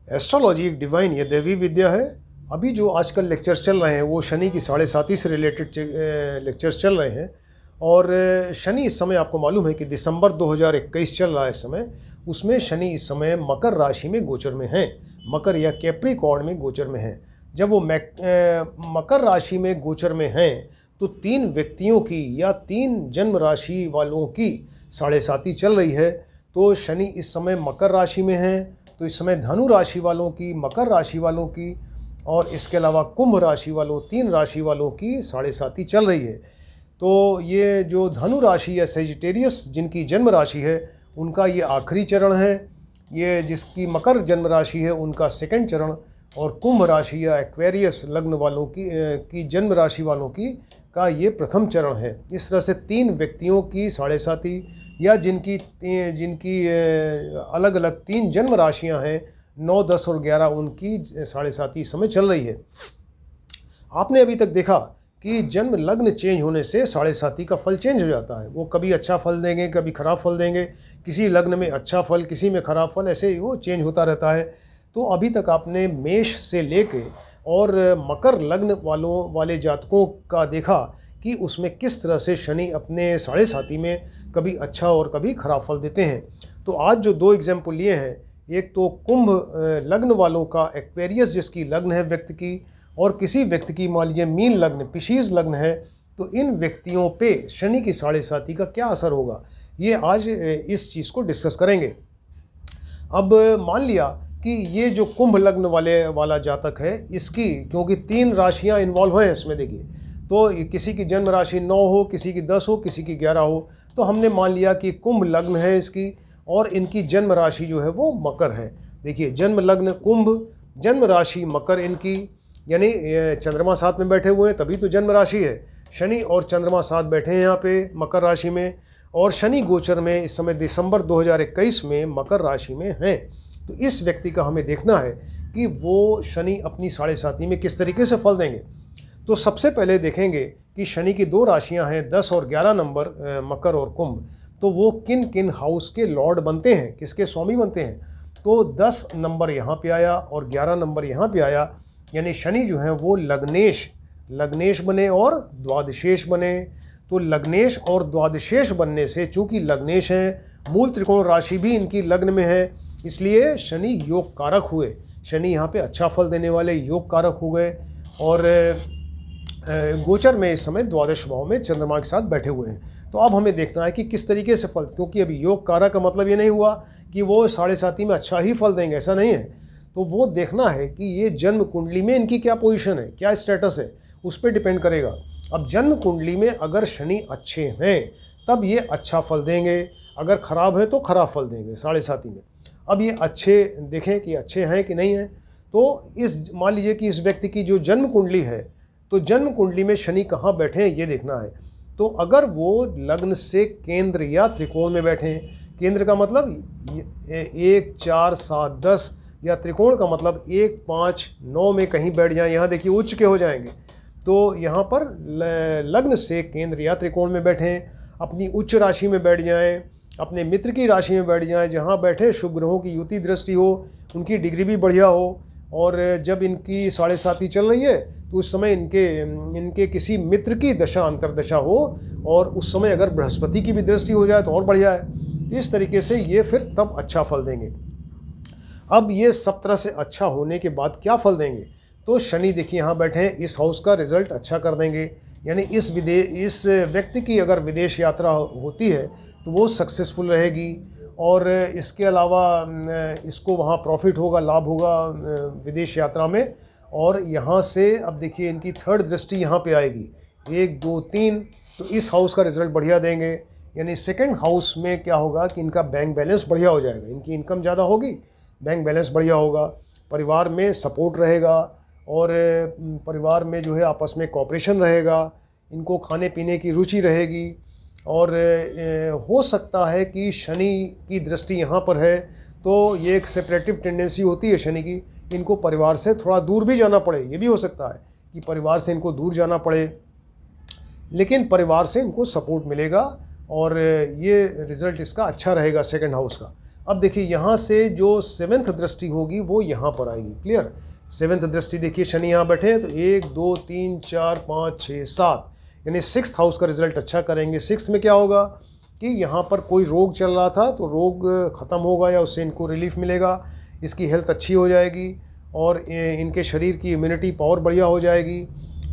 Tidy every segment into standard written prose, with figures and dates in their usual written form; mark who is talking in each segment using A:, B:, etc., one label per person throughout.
A: Astrology एक divine या दैवी विद्या है। अभी जो आजकल लेक्चर्स चल रहे हैं वो शनि की 7.5 से रिलेटेड लेक्चर्स चल रहे हैं। और शनि इस समय आपको मालूम है कि दिसंबर 2021 चल रहा है इस समय। उसमें शनि इस समय मकर राशि में गोचर में हैं, मकर या कैप्रिकॉर्न में गोचर में हैं। जब वो मकर राशि में गोचर में हैं तो 3 व्यक्तियों की या 3 जन्म राशि वालों की 7.5 चल रही है। तो शनि इस समय मकर राशि में है, तो इस समय धनु राशि वालों की, मकर राशि वालों की और इसके अलावा कुंभ राशि वालों 3 राशि वालों की 7.5 चल रही है। तो ये जो धनु राशि या सेजिटेरियस जिनकी जन्म राशि है उनका ये आखिरी चरण है। ये जिसकी मकर जन्म राशि है उनका सेकंड चरण, और कुंभ राशि या एक्वेरियस लग्न वालों की जन्म राशि वालों की का ये प्रथम चरण है। इस तरह से 3 व्यक्तियों की 7.5 या जिनकी अलग अलग 3 जन्म राशियां हैं 9, 10 और 11 उनकी 7.5 समय चल रही है। आपने अभी तक देखा कि जन्म लग्न चेंज होने से 7.5 का फल चेंज हो जाता है। वो कभी अच्छा फल देंगे, कभी खराब फल देंगे, किसी लग्न में अच्छा फल, किसी में खराब फल, ऐसे ही वो चेंज होता रहता है। तो अभी तक आपने मेष से लेके और मकर लग्न वाले जातकों का देखा कि उसमें किस तरह से शनि अपने 7.5 में कभी अच्छा और कभी खराब फल देते हैं। तो आज जो 2 एग्जाम्पल लिए हैं, एक तो कुंभ लग्न वालों का, एक्वेरियस जिसकी लग्न है व्यक्ति की, और किसी व्यक्ति की मान लीजिए मीन लग्न, पिशीज लग्न है, तो इन व्यक्तियों पे शनि की 7.5 का क्या असर होगा, ये आज इस चीज़ को डिस्कस करेंगे। अब मान लिया कि ये जो कुंभ लग्न वाला जातक है, इसकी क्योंकि 3 राशियां इन्वॉल्व हैं इसमें, देखिए, तो किसी की जन्म राशि 9 हो, किसी की 10 हो, किसी की 11 हो, तो हमने मान लिया कि कुंभ लग्न है इसकी और इनकी जन्म राशि जो है वो मकर है। देखिए, जन्म लग्न कुंभ, जन्म राशि मकर इनकी, यानी चंद्रमा साथ में बैठे हुए हैं तभी तो जन्म राशि है। शनि और चंद्रमा साथ बैठे हैं यहाँ पे मकर राशि में, और शनि गोचर में इस समय दिसंबर 2021 में मकर राशि में हैं। तो इस व्यक्ति का हमें देखना है कि वो शनि अपनी 7.5 में किस तरीके से फल देंगे। तो सबसे पहले देखेंगे कि शनि की 2 राशियां हैं 10 और 11 नंबर, मकर और कुंभ, तो वो किन किन हाउस के लॉर्ड बनते हैं, किसके स्वामी बनते हैं। तो 10 नंबर यहाँ पे आया और 11 नंबर यहाँ पे आया, यानी शनि जो है वो लग्नेश बने और द्वादशेष बने। तो लग्नेश और द्वादशेष बनने से, चूंकि लग्नेश है, मूल त्रिकोण राशि भी इनकी लग्न में है, इसलिए शनि योग कारक हुए। शनि यहाँ पे अच्छा फल देने वाले योग कारक हो गए। और गोचर में इस समय द्वादश भाव में चंद्रमा के साथ बैठे हुए हैं। तो अब हमें देखना है कि किस तरीके से फल, क्योंकि अभी योग कारक का मतलब ये नहीं हुआ कि वो 7.5 में अच्छा ही फल देंगे, ऐसा नहीं है। तो वो देखना है कि ये जन्म कुंडली में इनकी क्या पोजीशन है, क्या स्टेटस है, उस पर डिपेंड करेगा। अब जन्म कुंडली में अगर शनि अच्छे हैं तब ये अच्छा फल देंगे, अगर खराब है तो खराब फल देंगे 7.5 में। अब ये अच्छे देखें कि अच्छे हैं कि नहीं हैं। तो इस मान लीजिए कि इस व्यक्ति की जो जन्म कुंडली है, तो जन्म कुंडली में शनि कहाँ बैठे हैं ये देखना है। तो अगर वो लग्न से केंद्र या त्रिकोण में बैठे हैं, केंद्र का मतलब 1, 4, 7, 10, या त्रिकोण का मतलब 1, 5, 9 में कहीं बैठ जाएं, यहाँ देखिए उच्च के हो जाएंगे। तो यहाँ पर लग्न से केंद्र या त्रिकोण में बैठें, अपनी उच्च राशि में बैठ जाएं, अपने मित्र की राशि में बैठ जाएं, जहाँ बैठे शुभ ग्रहों की युति दृष्टि हो, उनकी डिग्री भी बढ़िया हो। और जब इनकी 7.5 चल रही है तो उस समय इनके किसी मित्र की दशा अंतर्दशा हो, और उस समय अगर बृहस्पति की भी दृष्टि हो जाए तो और बढ़िया है। इस तरीके से ये फिर तब अच्छा फल देंगे। अब ये सब तरह से अच्छा होने के बाद क्या फल देंगे, तो शनि देखिए यहाँ बैठे हैं, इस हाउस का रिजल्ट अच्छा कर देंगे। यानी इस व्यक्ति की अगर विदेश यात्रा होती है तो वो सक्सेसफुल रहेगी, और इसके अलावा इसको वहाँ प्रॉफिट होगा, लाभ होगा विदेश यात्रा में। और यहाँ से अब देखिए इनकी 3rd दृष्टि यहाँ पे आएगी, 1, 2, 3, तो इस हाउस का रिजल्ट बढ़िया देंगे। यानी 2nd हाउस में क्या होगा कि इनका बैंक बैलेंस बढ़िया हो जाएगा, इनकी इनकम ज़्यादा होगी, बैंक बैलेंस बढ़िया होगा, परिवार में सपोर्ट रहेगा, और परिवार में जो है आपस में कॉपरेशन रहेगा, इनको खाने पीने की रुचि रहेगी। और हो सकता है कि शनि की दृष्टि यहाँ पर है तो ये एक सेपरेटिव टेंडेंसी होती है शनि की, इनको परिवार से थोड़ा दूर भी जाना पड़े, ये भी हो सकता है कि परिवार से इनको दूर जाना पड़े, लेकिन परिवार से इनको सपोर्ट मिलेगा और ये रिज़ल्ट इसका अच्छा रहेगा 2nd हाउस का। अब देखिए यहाँ से जो 7th दृष्टि होगी वो यहाँ पर आएगी। क्लियर? 7th दृष्टि देखिए शनि यहाँ बैठे हैं तो 1 2 3 4 5 6 7, यानी 6th हाउस का रिजल्ट अच्छा करेंगे। 6th में क्या होगा कि यहाँ पर कोई रोग चल रहा था तो रोग ख़त्म होगा या उससे इनको रिलीफ मिलेगा, इसकी हेल्थ अच्छी हो जाएगी और इनके शरीर की इम्यूनिटी पावर बढ़िया हो जाएगी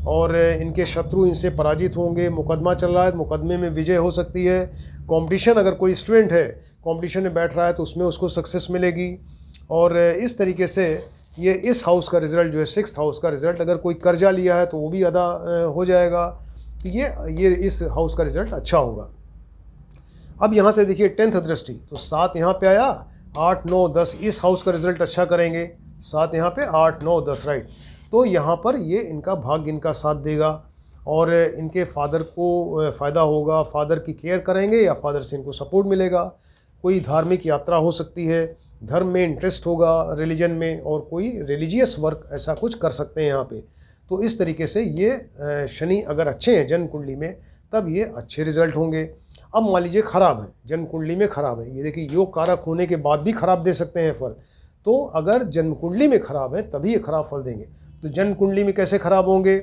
A: और इनके शत्रु इनसे पराजित होंगे। मुकदमा चल रहा है तो मुकदमे में विजय हो सकती है। कंपटीशन, अगर कोई स्टूडेंट है कंपटीशन में बैठ रहा है तो उसमें उसको सक्सेस मिलेगी। और इस तरीके से ये इस हाउस का रिज़ल्ट जो है 6th हाउस का रिज़ल्ट, अगर कोई कर्जा लिया है तो वो भी अदा हो जाएगा। ये इस हाउस का रिज़ल्ट अच्छा होगा। अब यहाँ से देखिए 10th दृष्टि, तो 7 यहाँ पे आया, 8 9 10 इस हाउस का रिज़ल्ट अच्छा करेंगे। 7 यहाँ पे, 8 9 10, राइट। तो यहाँ पर ये इनका भाग्य इनका साथ देगा और इनके फादर को फ़ायदा होगा। फादर की केयर करेंगे या फादर से इनको सपोर्ट मिलेगा। कोई धार्मिक यात्रा हो सकती है, धर्म में इंटरेस्ट होगा, रिलीजन में, और कोई रिलीजियस वर्क ऐसा कुछ कर सकते हैं यहाँ पे। तो इस तरीके से ये शनि अगर अच्छे हैं जन्म कुंडली में तब ये अच्छे रिजल्ट होंगे। अब मान लीजिए ख़राब है, जन्म कुंडली में ख़राब है, ये देखिए योग कारक होने के बाद भी ख़राब दे सकते हैं फल। तो अगर जन्म कुंडली में ख़राब है तभी ये ख़राब फल देंगे। तो जन्म कुंडली में कैसे ख़राब होंगे?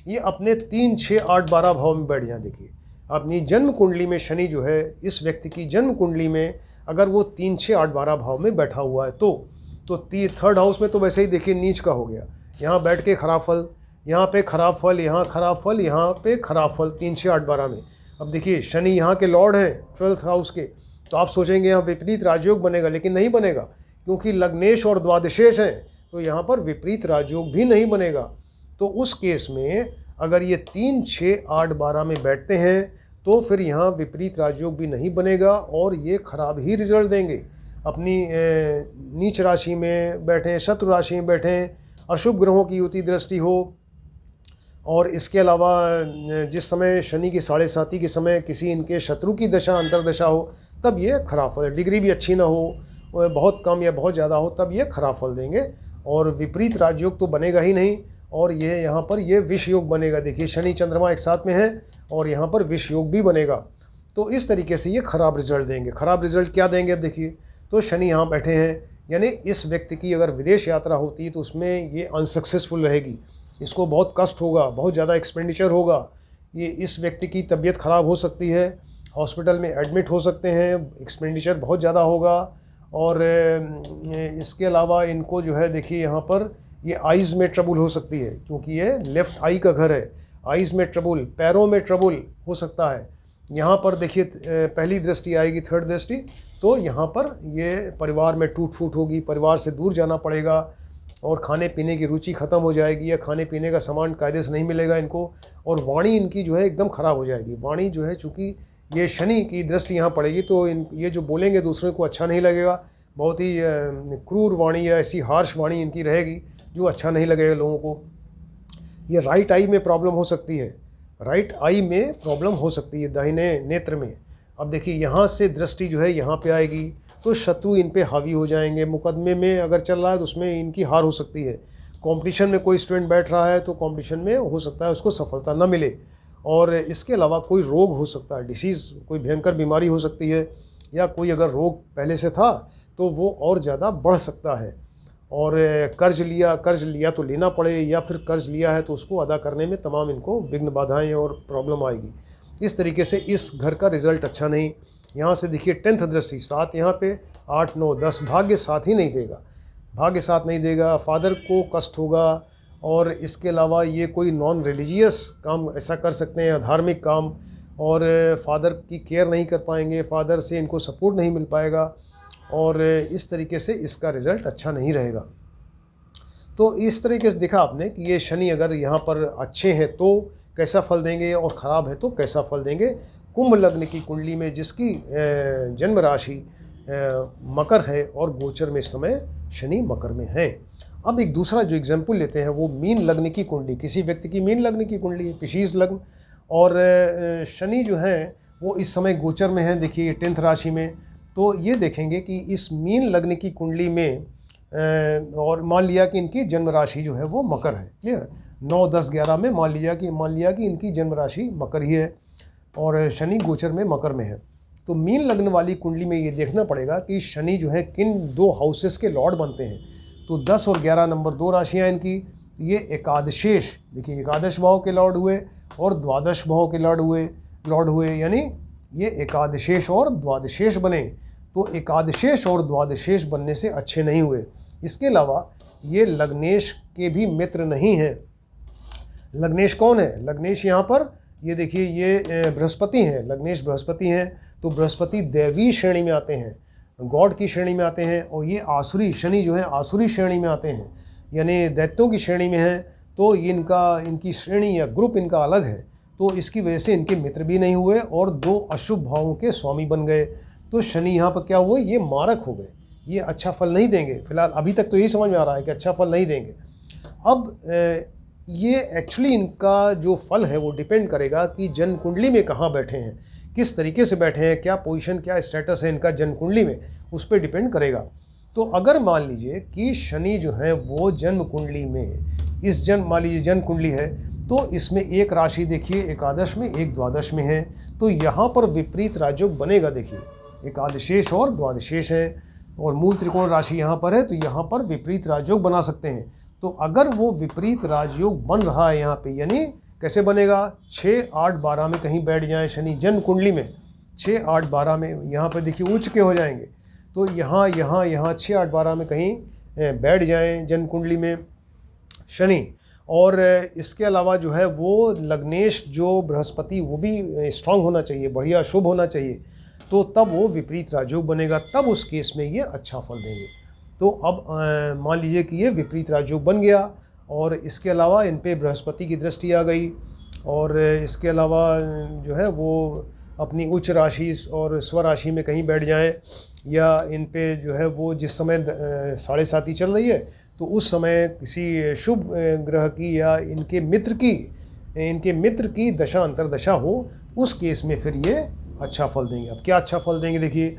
A: ये अपने 3 6 8 12 भाव में बैठ जाए। देखिए अपनी जन्म कुंडली में शनि जो है, इस व्यक्ति की जन्म कुंडली में अगर वो 3 6 8 12 भाव में बैठा हुआ है तो 3rd हाउस में तो वैसे ही देखिए नीच का हो गया, यहाँ बैठ के ख़राब फल, यहाँ पे ख़राब फल, यहाँ ख़राब फल, यहाँ पे ख़राब फल 3 6 8 12 में। अब देखिए शनि यहाँ के लॉर्ड हैं 12th हाउस के, तो आप सोचेंगे यहाँ विपरीत राजयोग बनेगा, लेकिन नहीं बनेगा क्योंकि लग्नेश और द्वादशेश हैं, तो यहाँ पर विपरीत राजयोग भी नहीं बनेगा। तो उस केस में अगर ये 3 6 8 12 में बैठते हैं तो फिर यहाँ विपरीत राजयोग भी नहीं बनेगा और ये खराब ही रिजल्ट देंगे। अपनी नीच राशि में बैठें, शत्रु राशि में बैठें, अशुभ ग्रहों की युति दृष्टि हो, और इसके अलावा जिस समय शनि की 7.5 के समय किसी इनके शत्रु की दशा अंतरदशा हो तब ये खराब फल, डिग्री भी अच्छी ना हो, बहुत कम या बहुत ज़्यादा हो, तब ये खराब फल देंगे। और विपरीत राजयोग तो बनेगा ही नहीं, और ये यहाँ पर ये विष योग बनेगा। देखिए शनि चंद्रमा एक साथ में है और यहाँ पर विष योग भी बनेगा। तो इस तरीके से ये खराब रिजल्ट देंगे। खराब रिजल्ट क्या देंगे? अब देखिए, तो शनि यहाँ बैठे हैं, यानी इस व्यक्ति की अगर विदेश यात्रा होती है तो उसमें ये अनसक्सेसफुल रहेगी, इसको बहुत कष्ट होगा, बहुत ज़्यादा एक्सपेंडिचर होगा। ये इस व्यक्ति की तबीयत ख़राब हो सकती है, हॉस्पिटल में एडमिट हो सकते हैं, एक्सपेंडिचर बहुत ज़्यादा होगा। और इसके अलावा इनको जो है देखिए यहाँ पर ये आइज़ में ट्रबल हो सकती है, क्योंकि ये लेफ़्ट आई का घर है। आइज़ में ट्रबल, पैरों में ट्रबल हो सकता है। यहाँ पर देखिए पहली दृष्टि आएगी, 3rd दृष्टि, तो यहाँ पर ये परिवार में टूट फूट होगी, परिवार से दूर जाना पड़ेगा और खाने पीने की रुचि ख़त्म हो जाएगी, या खाने पीने का सामान कायदे से नहीं मिलेगा इनको, और वाणी इनकी जो है एकदम ख़राब हो जाएगी। वाणी जो है, चूँकि ये शनि की दृष्टि यहाँ पड़ेगी तो ये जो बोलेंगे दूसरों को अच्छा नहीं लगेगा, बहुत ही क्रूर वाणी या ऐसी हार्श वाणी इनकी रहेगी जो अच्छा नहीं लगेगा लोगों को। ये राइट आई में प्रॉब्लम हो सकती है, राइट आई में प्रॉब्लम हो सकती है, दाहिने नेत्र में। अब देखिए यहाँ से दृष्टि जो है यहाँ पे आएगी तो शत्रु इन पे हावी हो जाएंगे। मुकदमे में अगर चल रहा है तो उसमें इनकी हार हो सकती है। कंपटीशन में कोई स्टूडेंट बैठ रहा है तो कंपटीशन में हो सकता है उसको सफलता न मिले। और इसके अलावा कोई रोग हो सकता है, डिसीज़, कोई भयंकर बीमारी हो सकती है, या कोई अगर रोग पहले से था तो वो और ज़्यादा बढ़ सकता है। और कर्ज लिया तो लेना पड़े, या फिर कर्ज लिया है तो उसको अदा करने में तमाम इनको विघ्न बाधाएं और प्रॉब्लम आएगी। इस तरीके से इस घर का रिज़ल्ट अच्छा नहीं। यहाँ से देखिए 10th दृष्टि, 7 यहाँ पे, 8 9 10, भाग्य साथ ही नहीं देगा, भाग्य साथ नहीं देगा, फादर को कष्ट होगा। और इसके अलावा ये कोई नॉन रिलीजियस काम ऐसा कर सकते हैं, धार्मिक काम, और फादर की केयर नहीं कर पाएंगे, फादर से इनको सपोर्ट नहीं मिल पाएगा, और इस तरीके से इसका रिज़ल्ट अच्छा नहीं रहेगा। तो इस तरीके से देखा आपने कि ये शनि अगर यहाँ पर अच्छे हैं तो कैसा फल देंगे और ख़राब है तो कैसा फल देंगे। कुंभ लग्न की कुंडली में जिसकी जन्म राशि मकर है और गोचर में इस समय शनि मकर में है। अब एक दूसरा जो एग्जाम्पल लेते हैं वो मीन लग्न की कुंडली, किसी व्यक्ति की मीन लग्न की कुंडली है, पिशीज लग्न, और शनि जो है वो इस समय गोचर में है, देखिए 10th राशि में। तो ये देखेंगे कि इस मीन लग्न की कुंडली में और मान लिया कि इनकी जन्म राशि जो है वो मकर है, क्लियर, 9 10 11 में मान लिया कि इनकी जन्म राशि मकर ही है और शनि गोचर में मकर में है। तो मीन लग्न वाली कुंडली में ये देखना पड़ेगा कि शनि जो है किन 2 हाउसेस के लॉर्ड बनते हैं। तो 10 और 11 नंबर 2 राशियाँ इनकी, ये एकादशेष, देखिए एकादश भाव के लॉर्ड हुए और द्वादश भाव के लॉर्ड हुए, यानी ये एकादशेष और द्वादशेष बने। तो एकादशेष और द्वादशेष बनने से अच्छे नहीं हुए। इसके अलावा ये लग्नेश के भी मित्र नहीं हैं। लग्नेश कौन है? लग्नेश यहाँ पर ये देखिए, ये बृहस्पति हैं, लग्नेश बृहस्पति हैं। तो बृहस्पति दैवी श्रेणी में आते हैं, गॉड की श्रेणी में आते हैं, और ये आसुरी, शनि जो है आसुरी श्रेणी में आते हैं, यानी दैत्यों की श्रेणी में है। तो ये इनकी श्रेणी या ग्रुप इनका अलग है। तो इसकी वजह से इनके मित्र भी नहीं हुए और 2 अशुभ भावों के स्वामी बन गए। तो शनि यहाँ पर क्या हुए? ये मारक हो गए, ये अच्छा फल नहीं देंगे। फिलहाल अभी तक तो यही समझ में आ रहा है कि अच्छा फल नहीं देंगे। अब ये एक्चुअली इनका जो फल है वो डिपेंड करेगा कि जन्म कुंडली में कहाँ बैठे हैं, किस तरीके से बैठे हैं, क्या पोजीशन, क्या स्टेटस है इनका जन्म कुंडली में, उस पर डिपेंड करेगा। तो अगर मान लीजिए कि शनि जो है वो जन्म कुंडली में, मान लीजिए जन्म कुंडली है, तो इसमें एक राशि देखिए एकादश में, एक द्वादश में है। तो यहाँ पर विपरीत राजयोग बनेगा। देखिए एकादशेष और द्वादशेष है और मूल त्रिकोण राशि यहाँ पर है, तो यहाँ पर विपरीत राजयोग बना सकते हैं। तो अगर वो विपरीत राजयोग बन रहा है यहाँ पे, यानी कैसे बनेगा? 6, 8, 12 में कहीं बैठ जाए शनि जन्म कुंडली में, 6, 8, 12 में, यहाँ पर देखिए उच्च के हो जाएंगे। तो यहाँ 6, 8, 12 में कहीं बैठ जाएं जन्म कुंडली में शनि। और इसके अलावा जो है वो लग्नेश जो बृहस्पति वो भी स्ट्रांग होना चाहिए, बढ़िया शुभ होना चाहिए। तो तब वो विपरीत राजयोग बनेगा, तब उस केस में ये अच्छा फल देंगे। तो अब मान लीजिए कि ये विपरीत राजयोग बन गया और इसके अलावा इन पे बृहस्पति की दृष्टि आ गई, और इसके अलावा जो है वो अपनी उच्च राशि और स्वराशि में कहीं बैठ जाएं, या इन पे जो है वो जिस समय 7.5 चल रही है तो उस समय किसी शुभ ग्रह की या इनके मित्र की दशा अंतर्दशा हो, उस केस में फिर ये अच्छा फल देंगे। अब क्या अच्छा फल देंगे? देखिए,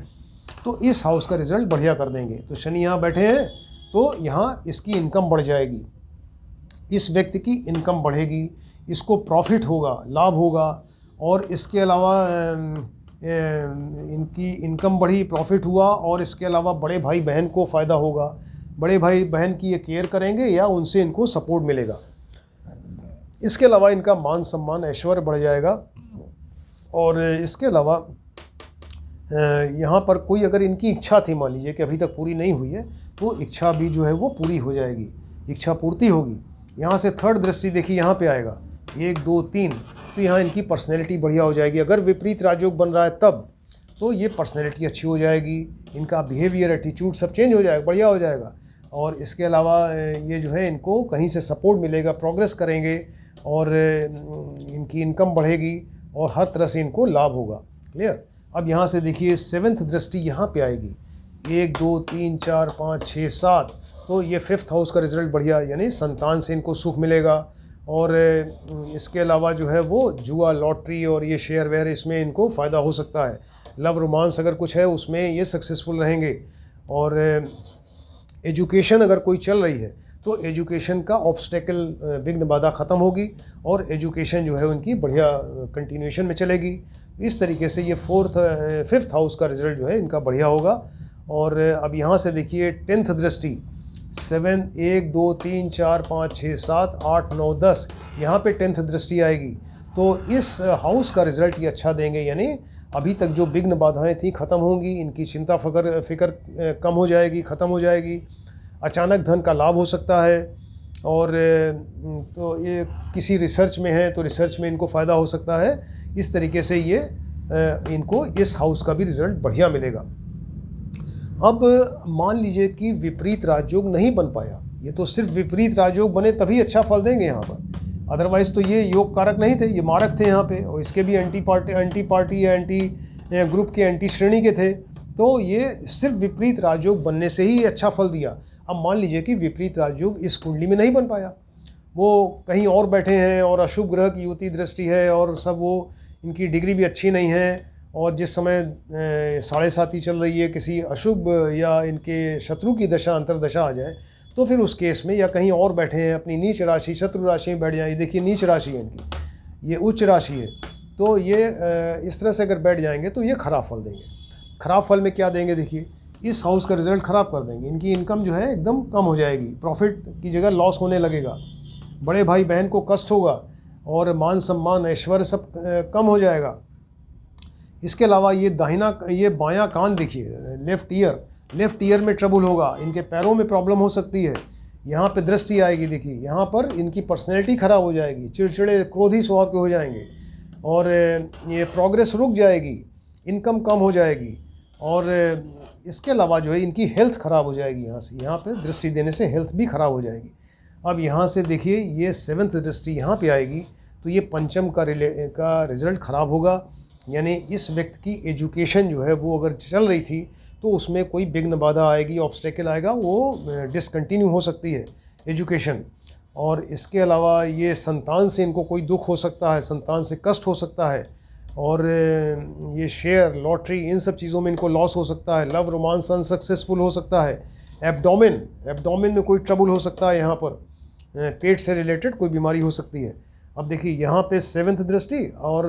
A: तो इस हाउस का रिजल्ट बढ़िया कर देंगे। तो शनि यहाँ बैठे हैं तो यहाँ इसकी इनकम बढ़ जाएगी, इस व्यक्ति की इनकम बढ़ेगी, इसको प्रॉफिट होगा, लाभ होगा। और इसके अलावा इनकी इनकम बढ़ी, प्रॉफिट हुआ, और इसके अलावा बड़े भाई बहन को फ़ायदा होगा। बड़े भाई बहन की ये केयर करेंगे या उनसे इनको सपोर्ट मिलेगा। इसके अलावा इनका मान सम्मान ऐश्वर्य बढ़ जाएगा। और इसके अलावा यहाँ पर कोई अगर इनकी इच्छा थी, मान लीजिए कि अभी तक पूरी नहीं हुई है, तो इच्छा भी जो है वो पूरी हो जाएगी, इच्छा पूर्ति होगी। यहाँ से थर्ड दृष्टि देखिए यहाँ पे आएगा, 1, 2, 3, तो यहाँ इनकी पर्सनैलिटी बढ़िया हो जाएगी। अगर विपरीत राजयोग बन रहा है तब तो ये पर्सनैलिटी अच्छी हो जाएगी, इनका बिहेवियर, एटीट्यूड सब चेंज हो जाएगा, बढ़िया हो जाएगा। और इसके अलावा ये जो है इनको कहीं से सपोर्ट मिलेगा, प्रोग्रेस करेंगे, और इनकी इनकम बढ़ेगी और हर तरह से इनको लाभ होगा। क्लियर? अब यहाँ से देखिए 7th दृष्टि यहाँ पे आएगी, 1, 2, 3, 4, 5, 6, 7, तो ये 5th हाउस का रिजल्ट बढ़िया, यानी संतान से इनको सुख मिलेगा। और इसके अलावा जो है वो जुआ, लॉटरी और ये शेयर वेयर, इसमें इनको फ़ायदा हो सकता है। लव रोमांस अगर कुछ है उसमें ये सक्सेसफुल रहेंगे। और एजुकेशन अगर कोई चल रही है तो एजुकेशन का ऑब्स्टेकल, विघ्न बाधा ख़त्म होगी और एजुकेशन जो है उनकी बढ़िया कंटिन्यूएशन में चलेगी। इस तरीके से ये 5th हाउस का रिजल्ट जो है इनका बढ़िया होगा। और अब यहाँ से देखिए 10th दृष्टि, 7, 1, 2, 3, 4, 5, 6, 7, 8, 9, 10, यहाँ पे 10th दृष्टि आएगी। तो इस हाउस का रिजल्ट ये अच्छा देंगे, यानी अभी तक जो विघ्न बाधाएं थी ख़त्म होंगी, इनकी चिंता फिक्र कम हो जाएगी, ख़त्म हो जाएगी। अचानक धन का लाभ हो सकता है। और तो ये किसी रिसर्च में है तो रिसर्च में इनको फ़ायदा हो सकता है। इस तरीके से ये इनको इस हाउस का भी रिज़ल्ट बढ़िया मिलेगा। अब मान लीजिए कि विपरीत राजयोग नहीं बन पाया, ये तो सिर्फ विपरीत राजयोग बने तभी अच्छा फल देंगे यहाँ पर, अदरवाइज़ तो ये योग कारक नहीं थे, ये मारक थे यहाँ पे, और इसके भी एंटी पार्टी या एंटी ग्रुप के एंटी श्रेणी के थे। तो ये सिर्फ विपरीत राजयोग बनने से ही अच्छा फल दिया। अब मान लीजिए कि विपरीत राजयोग इस कुंडली में नहीं बन पाया, वो कहीं और बैठे हैं और अशुभ ग्रह की युति दृष्टि है और सब, वो इनकी डिग्री भी अच्छी नहीं है, और जिस समय 7.5 चल रही है, किसी अशुभ या इनके शत्रु की दशा अंतर्दशा आ जाए तो फिर उस केस में, या कहीं और बैठे हैं अपनी नीच राशि, शत्रु राशि में बैठ जाए। देखिए नीच राशि है इनकी, ये उच्च राशि है, तो ये इस तरह से अगर बैठ जाएंगे तो ये ख़राब फल देंगे। ख़राब फल में क्या देंगे, देखिए इस हाउस का रिज़ल्ट ख़राब कर देंगे। इनकी इनकम जो है एकदम कम हो जाएगी, प्रॉफिट की जगह लॉस होने लगेगा, बड़े भाई बहन को कष्ट होगा और मान सम्मान ऐश्वर्य सब कम हो जाएगा। इसके अलावा ये बायां कान देखिए, लेफ़्ट ईयर में ट्रबल होगा, इनके पैरों में प्रॉब्लम हो सकती है। यहाँ पे दृष्टि आएगी, देखिए यहाँ पर इनकी पर्सनैलिटी ख़राब हो जाएगी, चिड़चिड़े क्रोधी स्वभाव के हो जाएंगे और ये प्रोग्रेस रुक जाएगी, इनकम कम हो जाएगी और इसके अलावा जो है इनकी हेल्थ ख़राब हो जाएगी। यहाँ पे दृष्टि देने से हेल्थ भी ख़राब हो जाएगी। अब यहाँ से देखिए ये 7th दृष्टि यहाँ पे आएगी तो ये पंचम का रिज़ल्ट ख़राब होगा, यानी इस व्यक्ति की एजुकेशन जो है वो अगर चल रही थी तो उसमें कोई विघ्न बाधा आएगी, ऑब्स्टेकल आएगा, वो डिसकंटिन्यू हो सकती है एजुकेशन। और इसके अलावा ये संतान से इनको कोई दुख हो सकता है, संतान से कष्ट हो सकता है और ये शेयर लॉटरी इन सब चीज़ों में इनको लॉस हो सकता है। लव रोमांस अनसक्सेसफुल हो सकता है। एब्डोमेन में कोई ट्रबल हो सकता है, यहाँ पर पेट से रिलेटेड कोई बीमारी हो सकती है। अब देखिए यहाँ पे 7th दृष्टि और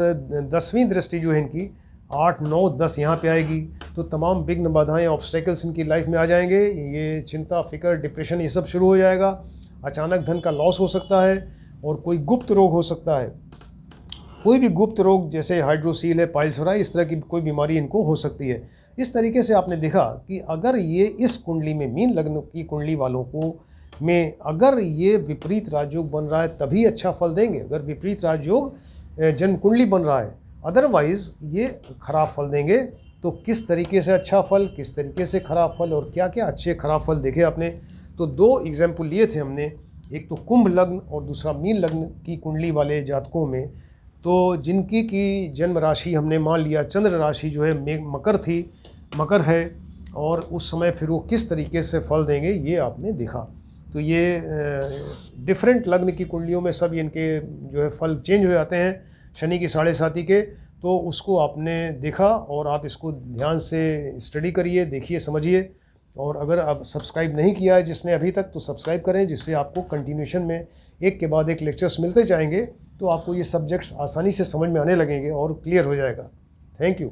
A: 10वीं दृष्टि जो है इनकी 8, 9, 10 यहाँ पे आएगी तो तमाम विघ्न बाधाएं ऑब्स्टेकल्स इनकी लाइफ में आ जाएंगे। ये चिंता फिक्र डिप्रेशन ये सब शुरू हो जाएगा। अचानक धन का लॉस हो सकता है और कोई गुप्त रोग हो सकता है, कोई भी गुप्त रोग जैसे हाइड्रोसील है, पाइल्सराई, इस तरह की कोई बीमारी इनको हो सकती है। इस तरीके से आपने देखा कि अगर ये इस कुंडली में मीन लग्न की कुंडली वालों को में अगर ये विपरीत राजयोग बन रहा है तभी अच्छा फल देंगे, अगर विपरीत राजयोग जन्म कुंडली बन रहा है, अदरवाइज़ ये खराब फल देंगे। तो किस तरीके से अच्छा फल, किस तरीके से खराब फल और क्या क्या अच्छे खराब फल देखे आपने, तो 2 एग्जाम्पल लिए थे हमने, एक तो कुंभ लग्न और दूसरा मीन लग्न की कुंडली वाले जातकों में। तो जिनकी की जन्म राशि हमने मान लिया चंद्र राशि जो है मकर थी, मकर है, और उस समय फिर वो किस तरीके से फल देंगे ये आपने देखा। तो ये डिफरेंट लग्न की कुंडलियों में सब इनके जो है फल चेंज हो जाते हैं शनि की 7.5 के। तो उसको आपने देखा और आप इसको ध्यान से स्टडी करिए, देखिए, समझिए। और अगर आप सब्सक्राइब नहीं किया है जिसने अभी तक, तो सब्सक्राइब करें, जिससे आपको कंटिन्यूशन में एक के बाद एक लेक्चर्स मिलते जाएंगे तो आपको ये सब्जेक्ट्स आसानी से समझ में आने लगेंगे और क्लियर हो जाएगा। Thank you.